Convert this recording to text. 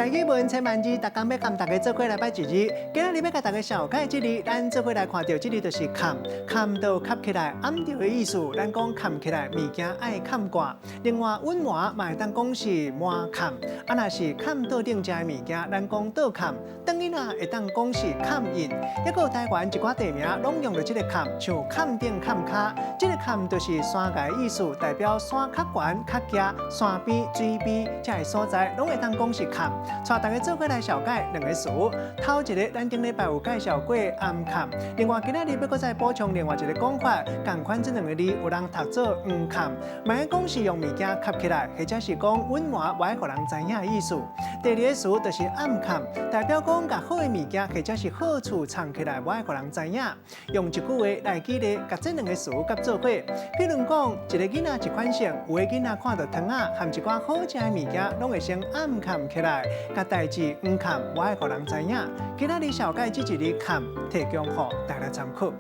大语文千万字，逐工要含大家做伙来拜一日。今仔日要甲大家小解这日，咱做伙来看到这日就是坎，坎到吸起来，暗着的意思，咱讲坎起来，物件爱坎挂。另外，温麻嘛会当讲是满坎，啊若是坎到顶只的物件，咱讲倒坎。当然啦，会当讲是坎印。还有台湾一寡地名拢用到这个坎，像坎顶、坎卡。这个坎就是山界意思，代表山较悬、较cao，山边、水边这个所在，拢会当讲是坎。带大家做伙来小解两个词。头一个，咱顶礼拜有介绍过暗坎，另外今仔日要搁再补充另外一个讲法，同款这两个字有人读做黄坎，嘛讲是用物件吸起来，或者是讲温暖，不爱互人知影的意思。第二个词就是暗坎，代表讲甲好的物件或者是好处藏起来，不爱互人知影。用一句话来举例，甲这两个词甲做伙。比如讲，一个囡仔一款式，有个囡仔看到糖仔含一寡好食的物件，拢会先暗坎起来，甲代志黄坎，不爱互人知影。今仔日小解这一日坎，提供予大家参考。